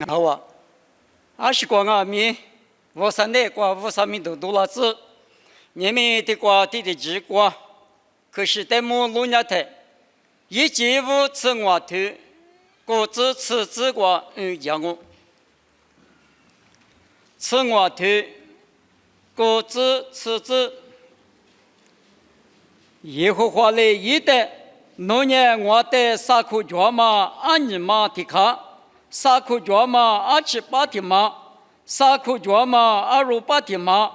好啊，阿西光啊米，我三内瓜我三米都了子，你们的瓜地的直瓜，可是在木路亚台，一季无吃我头，果子吃子瓜讲我，吃我头，果子吃子，耶和华来一代，农年我的萨库脚嘛，安尼嘛的卡。萨库脚嘛，阿七八天嘛，萨库脚嘛，阿鲁八天嘛，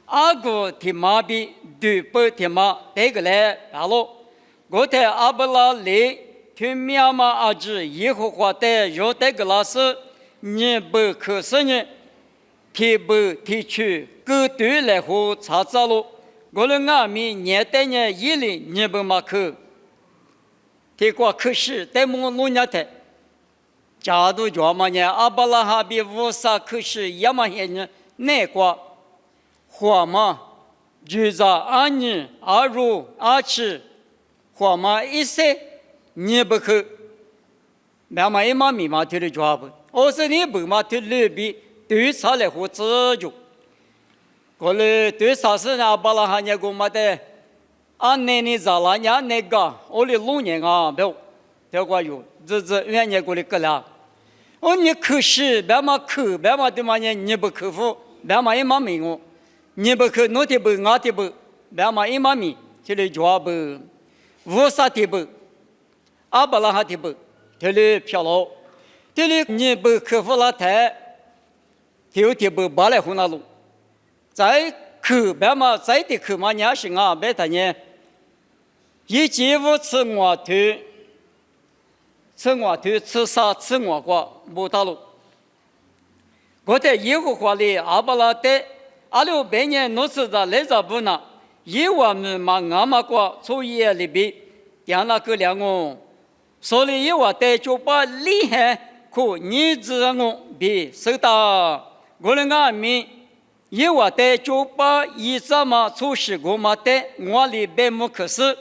阿古天嘛比对八天嘛，这个来完了。我在阿布拉里听苗嘛阿子耶和华的有这个老师，你不可是呢，提不提去，各对来和查找了。我的阿米年代呢，一里你不嘛去，提过可是在我路亚台。假如叫嘛呢？阿巴拉哈比乌萨可是亚马些呢？那个花嘛，就是阿尼、阿如、阿七，花嘛一些你不去，那么一嘛密码推的叫不？我是你不嘛推里边对啥来和自助？过来对啥事呢？阿巴拉哈呢？我嘛的，阿奶奶咋啦？伢那个我的老年啊，不要，这个有，这原来过来个啦。哦，你可是别嘛去，别嘛对嘛呢？你不克服，别嘛一嘛没我，你不去，我的不，我的不，别嘛一嘛没，这里叫不，无啥的不，阿巴拉哈的不，这里飘了，这里你不克服了台，有的不把来混了路，再去别嘛再的去嘛，你还是啊，别他呢，一季无吃我头。吃我头吃啥吃我瓜没道路。我在耶和华里阿巴拉德阿六百年诺斯的来着不呢？耶和华们嘛阿玛瓜从夜里边点了个亮哦，所以耶和华的就把厉害可你知我别收到。我的阿米耶和华的就把一直嘛出事我嘛的我里边没可是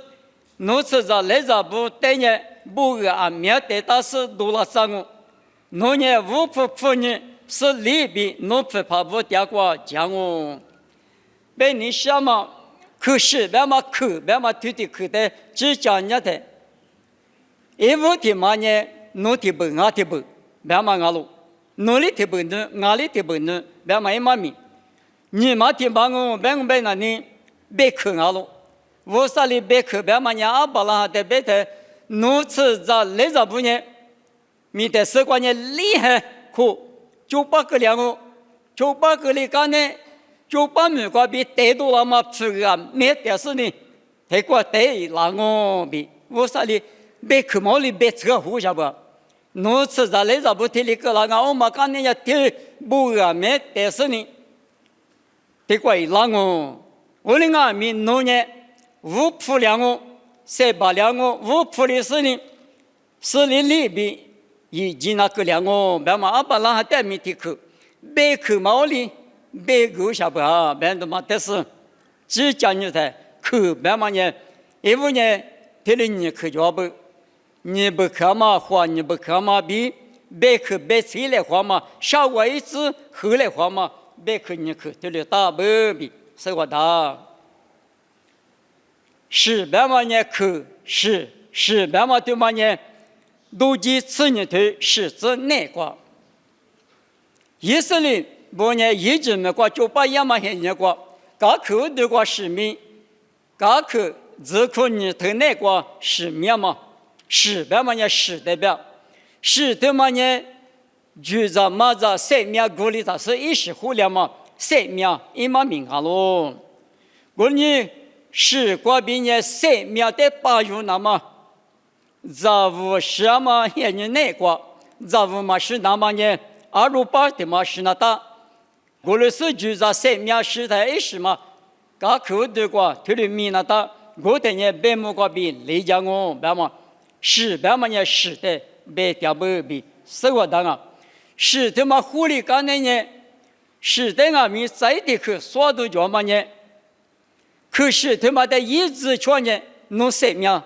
诺斯的来着不的呢？不阿面对他是多了三个，农业无不妇女是里边农夫怕不掉过讲哦，被你想嘛，可是别嘛去，别嘛推的去的，只讲人家的，一无的嘛呢，农的不，俺的不，别嘛俺路，农里的不呢，俺里的不呢，别嘛一嘛米，你嘛的嘛我，别我别那你，别去俺路，我啥里别去，别嘛呢阿巴拉的别的。农吃在来着不呢？米的十块钱厉害可98个两个，98个里干呢，98米块比带多了嘛？吃个没得事呢，太过带那个比我啥里别去毛里别吃个胡晓不？农吃在来着不提里个那个我嘛干呢呀提不个没得事呢，太过那个我的俺米农业无铺两个。300两个五铺的事呢，是里边已经那个两个，别嘛阿巴拉还带米的去，别去毛里，别go下不啊，别的嘛，但是只讲你在去，别嘛呢，15年提了你去就不，你不看嘛花，你不看嘛比，别去别谁来花嘛，下过一次后来花嘛，别去你去提了大不比，是我大。是别嘛呢？是别嘛对嘛呢？都记此年头是指哪个？以色列不呢？一直没过就把亚马逊人过，刚口的过使命，刚口只可你头哪个使命嘛？是别嘛呢？是代表，是对嘛呢？就是嘛子生命鼓励他是一时互联嘛，生命一嘛命啊喽，我呢？是国比呢生命的保佑那么，咱无什么也你那个，咱无嘛是那么呢，28的嘛是那大，我的是就是生命是在一时嘛，刚口的个推的米那大，我的呢别么个比雷讲我别嘛，是别嘛呢是的别掉不比，是我当啊，是的嘛狐狸干的呢，是的啊米在的去说都叫嘛呢。可是他妈的一直去年弄生命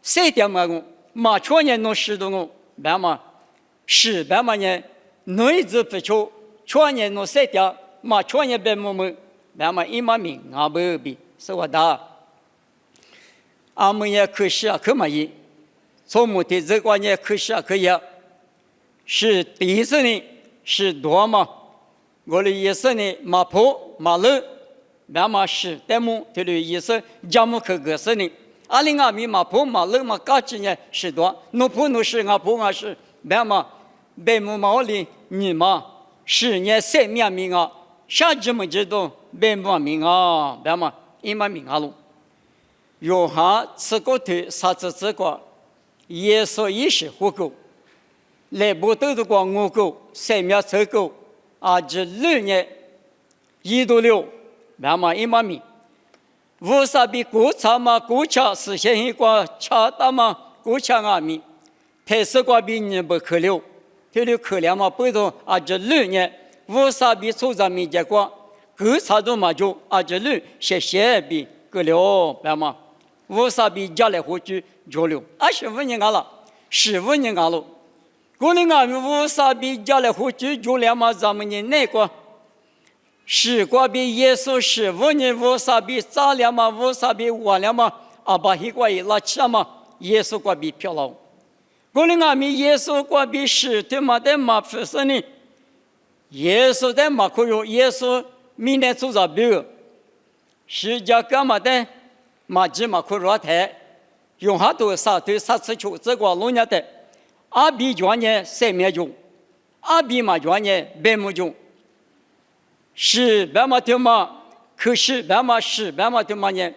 ，3点嘛我，嘛去年弄10多我，别嘛是别嘛呢？侬一直不求，全年侬塞掉，嘛全年别么么，那么一嘛命啊不比是我的。阿们也可惜啊，可嘛伊，从目的这个也可惜啊，可以啊，是第一次呢，是多嘛，我的意思呢，马坡马路，那么是但么，这里意思讲么可个是呢。20米马坡马路嘛，搞几年是多，侬坡侬是我坡我是，那么白木毛里你嘛10年3年命啊，啥子么知道白木命啊，那么一嘛命啊喽。约翰吃过头，啥子吃过？耶稣也是活狗，来不都是光我狗，3秒吃狗，啊这6年1到6，那么一嘛命。为啥比国产嘛？国产是现一个恰当嘛？国产阿米，台式瓜比你不可了，这里可了嘛？不懂啊这6年，为啥比出咱们结果？国产都嘛就啊这6谢比个了，白嘛？为啥比家来回去交流？15年了，15年了，过年阿米为啥比家来回去交流嘛？咱们年那个？是过比耶稣15年，为啥比早了嘛？为啥比晚了嘛？阿爸一过一拉起嘛？耶稣过比漂亮。过年阿米耶稣过比10天嘛的嘛发生呢？耶稣的嘛可有？耶稣明年做啥表？是家干嘛的？嘛只嘛可热台，用好多啥对啥次球这个老年的，阿比专业3秒钟，阿比嘛专业8秒钟。是白马条嘛？可是白马是白马条嘛呢？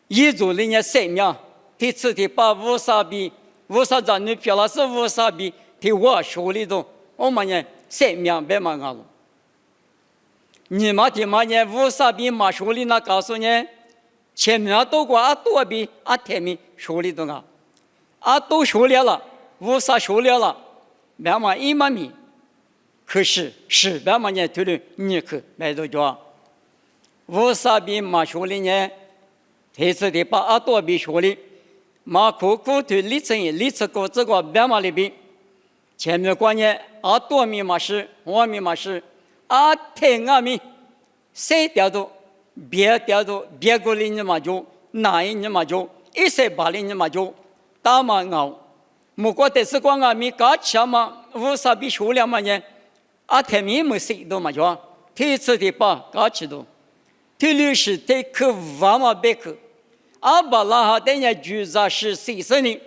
一组里面3秒，第次的把乌沙比乌沙长女漂亮是乌沙比，的我手里头我们呢3秒白马了。你嘛的嘛呢？乌沙比嘛手里那告诉你，前面都过啊多比啊前面手里头啊，啊都手里了，乌沙手里了，白马一马米。可是白马年头的你可买到家，乌沙比马手里呢，这次的把阿多比手里，马可可头里程里程过这个白马里边，前面关键阿多米马是，我米马是，阿太阿米，谁掉到，别掉到，别个里你嘛就，哪一你嘛就，180你嘛就，大嘛熬，莫过这次光阿米搞起嘛，乌沙比手里嘛呢。阿太米没谁都嘛叫，第一次的把搞起都，第六是得可万马别克，阿巴拉哈等下就在是40年，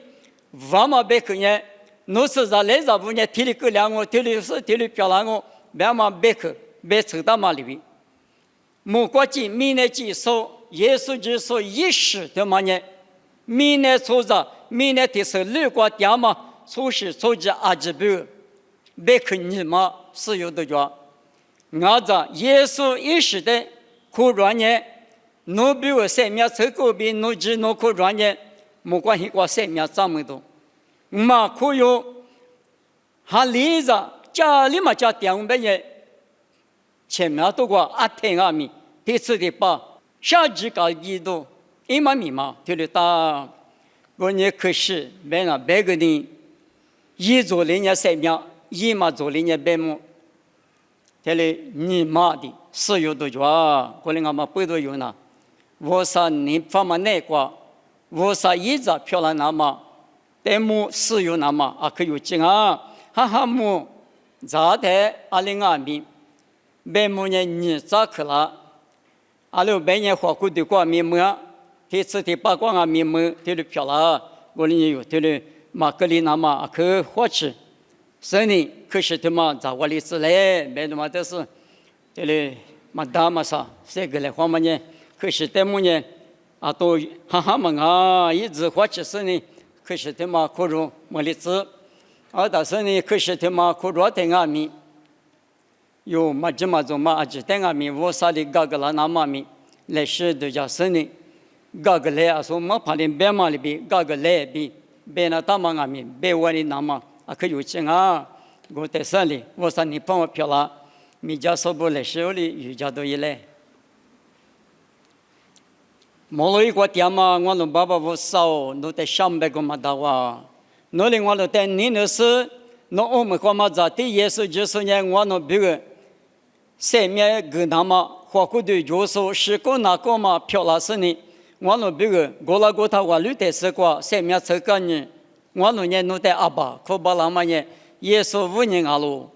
万马别克呢，侬是在来在不呢？体力够两个，体力是体力漂亮个，万马别克别抽到马里边，莫国际明年几说，耶稣就说10的嘛呢，明年出着，明年的是6个点嘛，出是出着28，别克你嘛。是有的叫，按照耶稣意识的可专业，侬比我3秒走过比侬只侬可专业，没关系过3秒这么多，嘛可有，还例着家里嘛家200年，前面都过阿天阿米，第次的把下几个一度一万米嘛，对了打，我也可是别个人，一做2年3秒。一嘛做里面白木，这里你妈的石油都抓，可能俺们不都有呢。我说你方嘛那个，我说一直漂亮那么，但木石油那么啊可有劲啊，哈哈木，咋的20米，白木呢你咋去了？阿六白年花过的光面木，这次的八光啊面木，这里漂亮，我里有这里马格里那么啊可好吃。所以可是他妈在我里子来，没他妈都是这里嘛大嘛啥，这个来话嘛呢？可是他们呢啊都哈哈嘛啊，一直花起是呢，可是他妈可着没里子，啊但是呢，可是他妈可着在阿米，有嘛这么做嘛啊，只在阿米，我啥的嘎个啦那嘛米，来是都叫是呢，嘎个来啊说嘛旁边白嘛里边嘎个来比，白那大嘛阿米，白我的那嘛。啊，可有劲啊！我在这里，我说你帮我漂亮，米家说不来手里，瑜伽都一来。莫了一个点嘛，我侬爸爸我少，侬在300个嘛大哇，侬另外侬在你那是 no om kwama zati yesu jesu nya ngwano biga semya gnama hwakudu joso shiko na koma pyola sini ngwano biga gola gota walu te sekwa semya tsakanye ngwano nya no te aba ko balama nya yesu vunye ngalo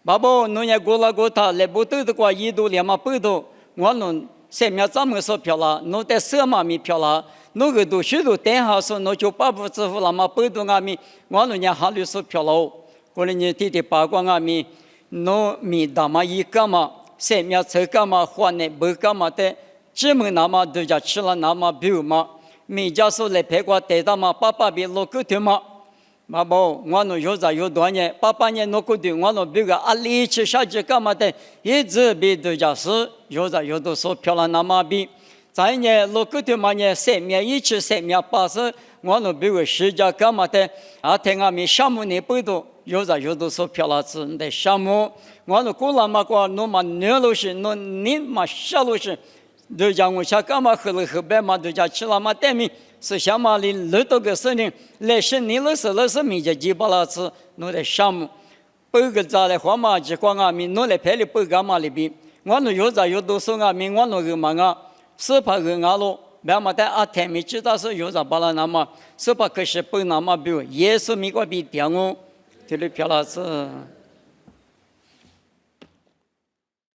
babo no nya gola gota le botu de kwa yidu le ma pudo ngwano semya zamge so pyola no te sema mi pyola no ge do shidu ten ha so no jo pa bu zi fu la ma pudo nga mi ngwano nya halu so pyola ko le ni ti ti pa kwa nga mi no mi dama yi kama semya tsakama hwane bu kama te jimu nama do ja chila nama biu ma mi ja so le pe kwa te da ma papa bi lo ku tu ma babo ngwano yoza yodwanye papa nye no ku du ngwano biu ga ali chi sha ji kama te yi zi bi do ja si yoza yodo so pyola nama bi zai nye lo ku tu ma nye semya yi chi semya pa si ngwano biu ga shi ja kama te a te nga mi shamu ni pu do yoza yodo so pyola zi nde shamu ngwano kula ma kwa no ma ne lo shi no ni ma sha lo shi do ja ngo cha kama khele khbe ma do ja chila ma te mi se shama li le to ge se ni le shin ni le se mi je ji ba la zi no de shamu pu ge za le hwa ma ji kwa nga mi no le pe li pu ga ma li bi ngwano yoza yodo so nga mi ngwano ge ma nga se pa ge nga lo ba ma ta a te mi chi ta se yoza ba la na ma se pa ke she pu na ma bi yesu mi kwa bi tiang o te le pya la zi